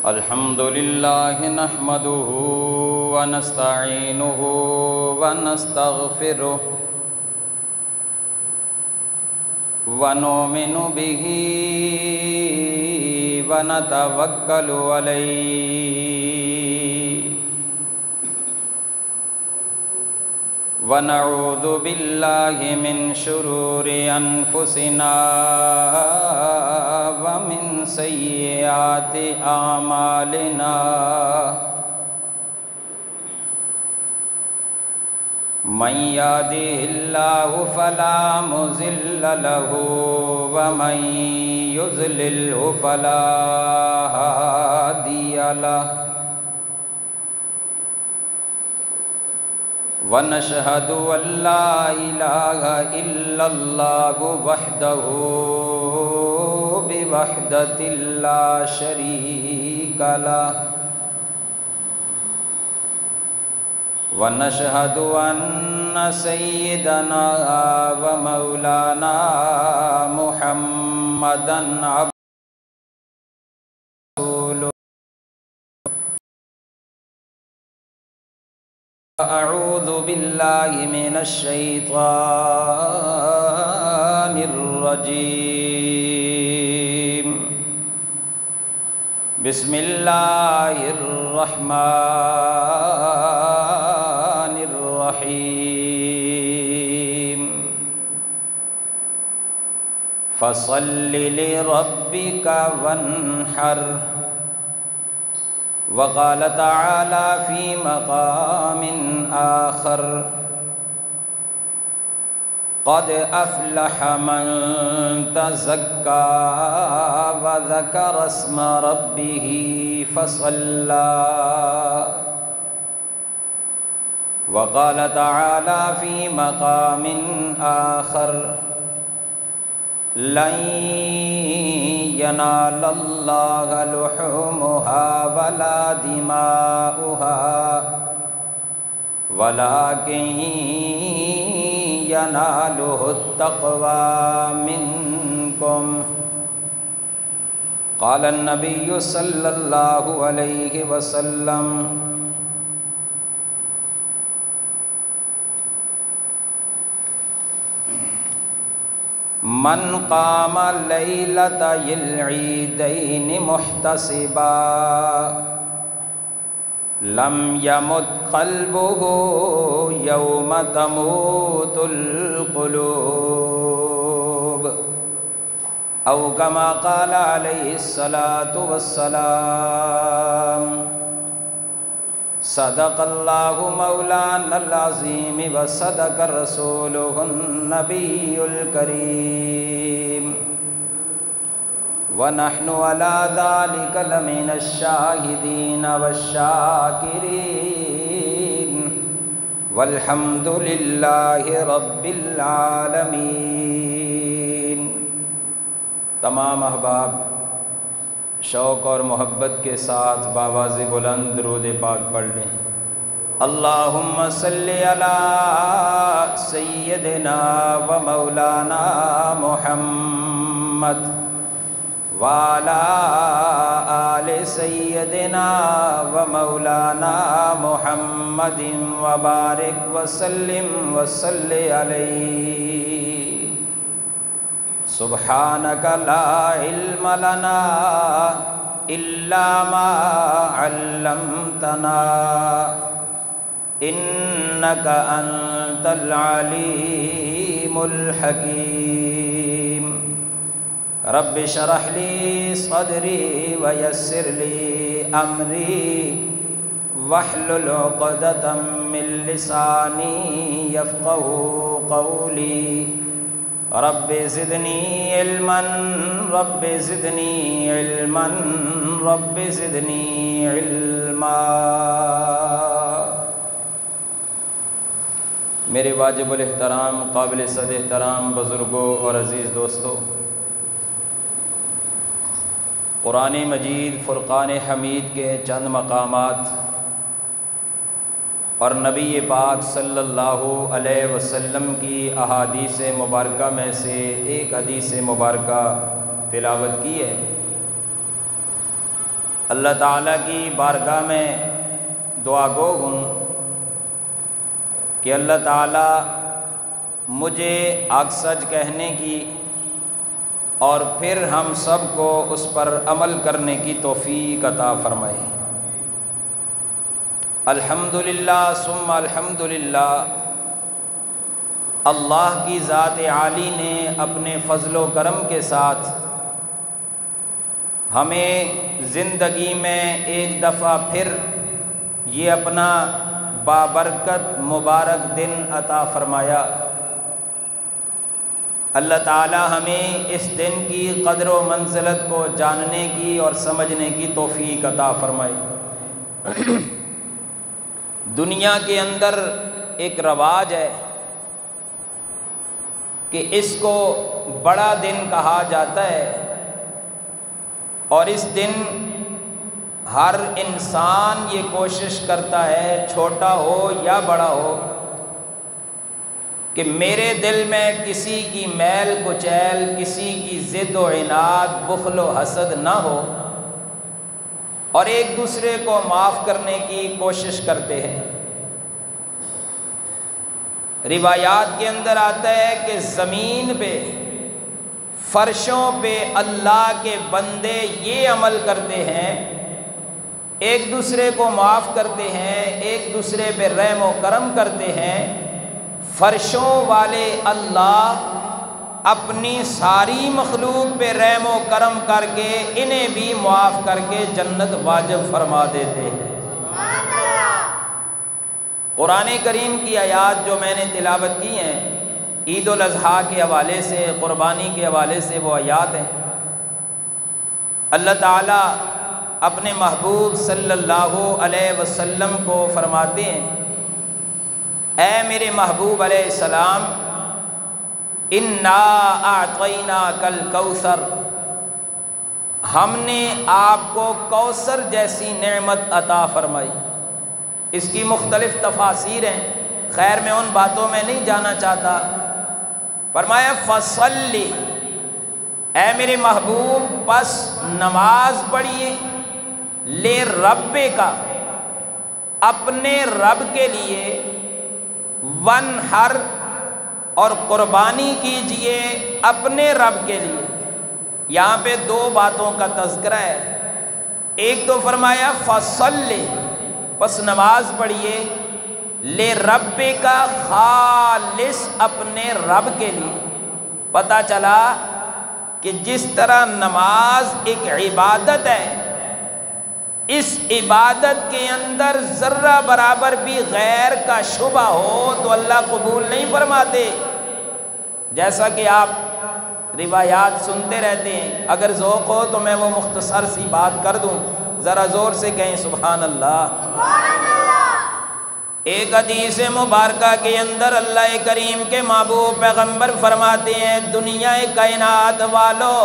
الحمد لله نحمده ونستعينه ونستغفره ونؤمن به ونتوكل عليه ونعوذ بالله من شرور أنفسنا ومن سيئات أعمالنا من يهده الله فلا مضل له ومن يضلله فلا هادي له ونشهد أن لا إله إلا الله وحده بوحدة لا شريك له ونشهد أن سيدنا ومولانا محمدًا عبده ورسوله أعوذ بالله من الشيطان الرجيم بسم الله الرحمن الرحيم فصل لربك وانحر وقال تعالى في مقام آخر قد أفلح من تزكى وذكر اسم ربه فصلى وقال تعالى في مقام آخر لن ينال الله لحومها ولا دماؤها ولكن يناله التقوى منكم قال النبي صلى الله عليه وسلم من قام ليلة العيدين محتسبا لم يمت قلبه يوم تموت القلوب أو كما قال عليه الصلاة والسلام صدق الله مولانا العظيم وصدق رسوله النبي الكريم ونحن على ذلك لمن الشاهدين والشاكرين والحمد لله رب العالمين۔ تمام احباب شوق اور محبت کے ساتھ باواز بلند درود پاک پڑھ لیں۔ اللہم صلی علی سیدنا و مولانا محمد وعلی آل سیدنا و مولانا محمد وبارک وسلم وصلی علیہ۔ سبحانک لا علم لنا الا ما علمتنا انک انت العلیم الحکیم۔ رب اشرح لی صدری ویسر لی امری واحلل عقدۃ من لسانی یفقهوا قولی۔ رب زدنی علما رب زدنی علما رب زدنی علما۔ میرے واجب الاحترام قابل صد احترام بزرگوں اور عزیز دوستوں، قرآن مجید فرقان حمید کے چند مقامات اور نبی پاک صلی اللہ علیہ وسلم کی احادیث مبارکہ میں سے ایک حدیث مبارکہ تلاوت کی ہے۔ اللہ تعالیٰ کی بارگاہ میں دعا گو ہوں کہ اللہ تعالیٰ مجھے حق سچ کہنے کی اور پھر ہم سب کو اس پر عمل کرنے کی توفیق عطا فرمائے۔ الحمدللہ ثم الحمدللہ، اللہ کی ذات عالی نے اپنے فضل و کرم کے ساتھ ہمیں زندگی میں ایک دفعہ پھر یہ اپنا بابرکت مبارک دن عطا فرمایا۔ اللہ تعالی ہمیں اس دن کی قدر و منزلت کو جاننے کی اور سمجھنے کی توفیق عطا فرمائے۔ دنیا کے اندر ایک رواج ہے کہ اس کو بڑا دن کہا جاتا ہے، اور اس دن ہر انسان یہ کوشش کرتا ہے، چھوٹا ہو یا بڑا ہو، کہ میرے دل میں کسی کی میل کچیل، کسی کی ضد و عناد، بخل و حسد نہ ہو، اور ایک دوسرے کو معاف کرنے کی کوشش کرتے ہیں۔ روایات کے اندر آتا ہے کہ زمین پہ، فرشوں پہ اللہ کے بندے یہ عمل کرتے ہیں، ایک دوسرے کو معاف کرتے ہیں، ایک دوسرے پہ رحم و کرم کرتے ہیں۔ فرشوں والے اللہ اپنی ساری مخلوق پہ رحم و کرم کر کے انہیں بھی معاف کر کے جنت واجب فرما دیتے ہیں۔ قرآن کریم کی آیات جو میں نے تلاوت کی ہیں، عید الاضحیٰ کے حوالے سے، قربانی کے حوالے سے وہ آیات ہیں۔ اللہ تعالیٰ اپنے محبوب صلی اللہ علیہ وسلم کو فرماتے ہیں، اے میرے محبوب علیہ السلام، انا اعطیناک الکوثر، ہم نے آپ کو کوثر جیسی نعمت عطا فرمائی۔ اس کی مختلف تفاسیر ہیں، خیر میں ان باتوں میں نہیں جانا چاہتا۔ فرمایا فصلی، اے میرے محبوب پس نماز پڑھیے، لے رب کا، اپنے رب کے لیے، ونحر، اور قربانی کیجئے اپنے رب کے لیے۔ یہاں پہ دو باتوں کا تذکرہ ہے، ایک تو فرمایا فصلی، پس نماز پڑھیے، لے رب کا، خالص اپنے رب کے لیے۔ پتہ چلا کہ جس طرح نماز ایک عبادت ہے، اس عبادت کے اندر ذرہ برابر بھی غیر کا شبہ ہو تو اللہ قبول نہیں فرماتے۔ جیسا کہ آپ روایات سنتے رہتے ہیں، اگر ذوق ہو تو میں وہ مختصر سی بات کر دوں، ذرا زور سے کہیں سبحان اللہ۔ ایک حدیث مبارکہ کے اندر اللہ کریم کے محبوب پیغمبر فرماتے ہیں، دنیا کائنات والو،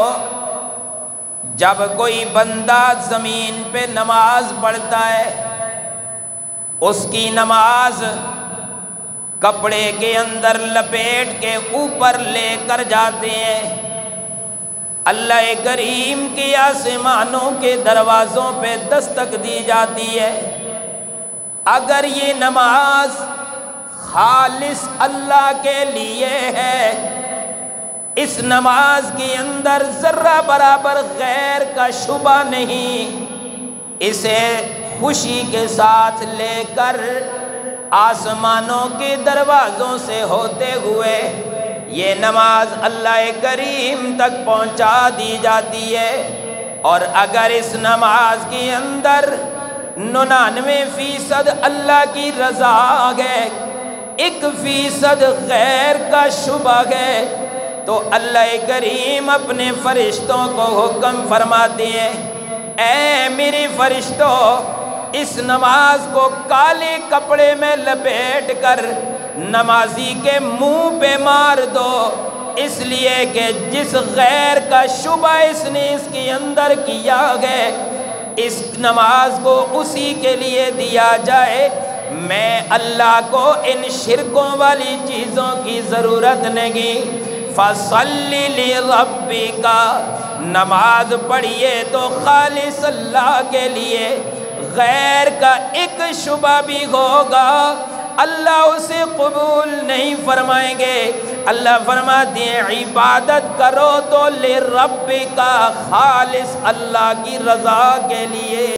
جب کوئی بندہ زمین پہ نماز پڑھتا ہے، اس کی نماز کپڑے کے اندر لپیٹ کے اوپر لے کر جاتے ہیں، اللہ کریم کے آسمانوں کے دروازوں پہ دستک دی جاتی ہے۔ اگر یہ نماز خالص اللہ کے لیے ہے، اس نماز کے اندر ذرہ برابر غیر کا شبہ نہیں، اسے خوشی کے ساتھ لے کر آسمانوں کے دروازوں سے ہوتے ہوئے یہ نماز اللہ کریم تک پہنچا دی جاتی ہے۔ اور اگر اس نماز کے اندر 99% اللہ کی رضا ہے، 1% غیر کا شبہ ہے، تو اللہ کریم اپنے فرشتوں کو حکم فرماتے ہیں، اے میرے فرشتوں، اس نماز کو کالے کپڑے میں لپیٹ کر نمازی کے منہ پہ مار دو، اس لیے کہ جس غیر کا شبہ اس نے اس کے اندر کیا ہے، اس نماز کو اسی کے لیے دیا جائے۔ میں اللہ کو ان شرکوں والی چیزوں کی ضرورت نہیں۔ فَصَلِّ لِرَبِّكَ، نماز پڑھیے تو خالص اللہ کے لیے، غیر کا ایک شبہ بھی ہوگا اللہ اسے قبول نہیں فرمائیں گے۔ اللہ فرماتے ہیں عبادت کرو تو لِرَبِّكَ، خالص اللہ کی رضا کے لیے۔